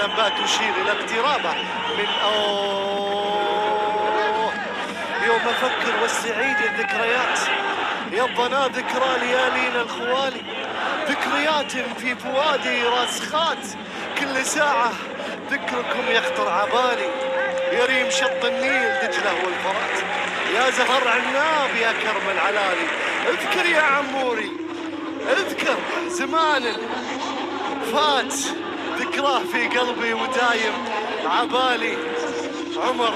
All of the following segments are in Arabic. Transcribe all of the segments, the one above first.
اللمبات تشير إلى اقترابه من يوم أفكر واستعيد الذكريات، يبنا ذكرى ليالينا الخوالي، ذكريات في فؤادي راسخات، كل ساعة ذكركم يخطر عبالي، يريم شط النيل دجلة والفرات، يا زهر عناب يا كرم العلالي، اذكر يا عموري اذكر زمان فات، ذكراه في قلبي ودايم عبالي. عمر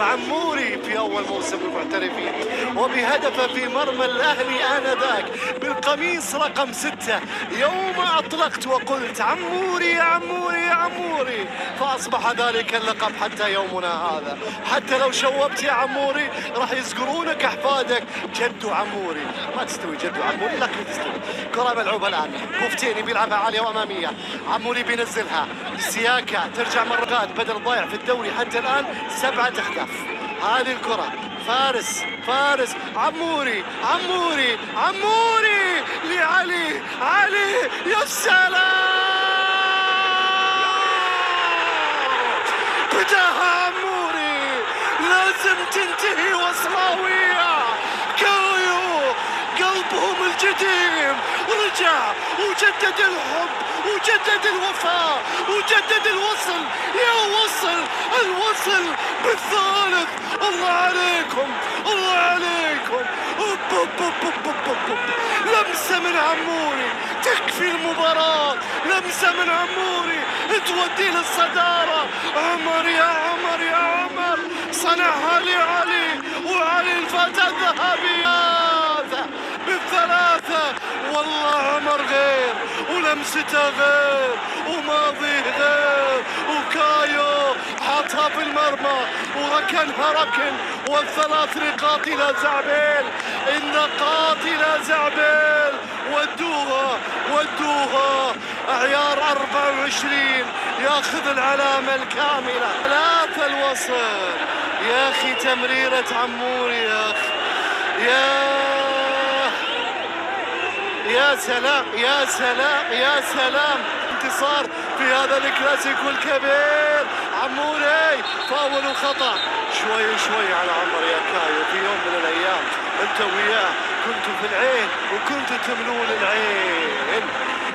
عموري في أول موسم المحترفين، وبهدفه في مرمى الأهلي آنذاك بالقميص رقم 6، يوم أطلقت وقلت عموري يا عموري يا عموري، فأصبح ذلك اللقب حتى يومنا هذا. حتى لو شوبت يا عموري راح يذكرونك أحفادك جدو عموري. ما تستوي جدو عموري لكن تستوي. كرة ملعوبة الآن، بوفتيني بيلعبها عالية وأمامية، عموري بينزلها، سياكا ترجع مرات بدل ضايع في الدوري حتى الآن 7 أهداف. هذه الكرة فارس عموري لعلي، يا سلام، بداها عموري، لازم تنتهي وصلاوية. كايو قلبهم الجديم رجع وجدد الحب وجدد الوفاء وجدد الوصل، يا الوصل بالثالث. الله عليكم لمسة من عموري تكفي المباراة، لمسة من عموري تودي للصدارة. عمر يا عمر صنعها لعلي، وعلي الفتى الذهبي بالثلاثة. والله عمر غير، ولمسته غير، وماضيه غير، وكايو حطها في المرمى وركنها ركن، والثلاث نقاط إلى زعبيل، النقاط إلى زعبيل. ودوها عيار 24 ياخذ العلامة الكاملة. 3 الوصل يا أخي، تمريرة عموري يا أخي، يا سلام انتصار في هذا الكلاسيكو الكبير. عموري فاول وخطأ، شوي على عمر يا كايو. في يوم من الأيام انت وياه كنتوا في العين وكنتوا تملون العين.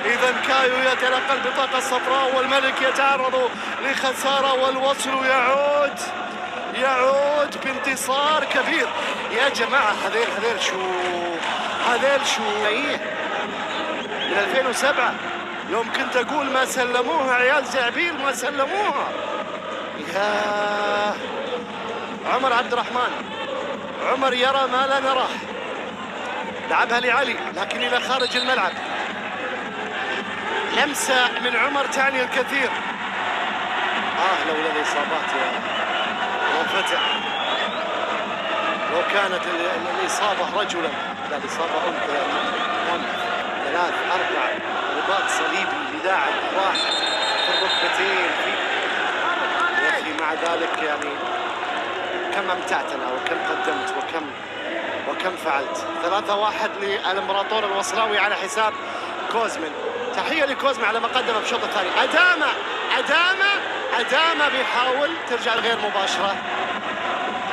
إذا كايو يتلقى البطاقة الصفراء، والملك يتعرض لخسارة، والوصل يعود بانتصار كبير. يا جماعة هذيل شو من 2007 يوم كنت أقول ما سلموها عيال زعبيل، ما سلموها. يا عمر عبد الرحمن، عمر يرى ما لا نراه، لعبها لعلي لكن إلى خارج الملعب. لمسة من عمر تعني الكثير. لولا الإصابات يا فتح، لو كانت الإصابة رجلا، لا الإصابة أنثى يا 3 4 رباط صليبي للاعب واحد في الركبتين. يا أخي مع ذلك يعني كم أمتعتنا وكم قدمت وكم فعلت. 3-1 للإمبراطور الوصلاوي على حساب كوزمن. تحية لكوزمن على ما قدم في الشوط الثاني. أدامة بيحاول ترجع غير مباشرة.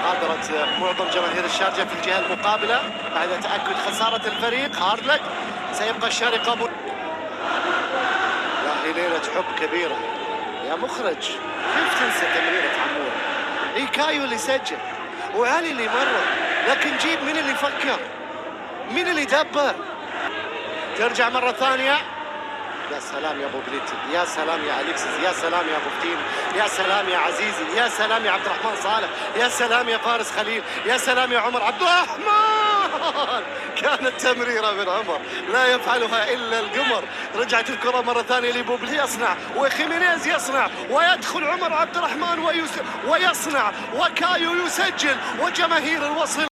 غادرت معظم جماهير الشارجة في الجهة المقابلة بعد تأكد خسارة الفريق. هاردلك سيبقى الشارقة لا، هي ليلة حب كبيرة يا مخرج. كيف تنسى تمريرة عمور؟ كايو اللي سجل وعلي اللي مرة، لكن جيب من اللي فكر، من اللي دبر. ترجع مرة ثانية. يا سلام يا ابو بليتي، يا سلام يا اليكسيس، يا سلام يا ابو فتين، يا سلام يا عزيزي، يا سلام يا عبد الرحمن صالح، يا سلام يا فارس خليل، يا سلام يا عمر عبد الرحمن. كانت تمريره من عمر لا يفعلها الا القمر. رجعت الكره مره ثانيه لبوبلي يصنع، وخيمينيز يصنع، ويدخل عمر عبد الرحمن ويصنع، وكايو يسجل، وجماهير الوصل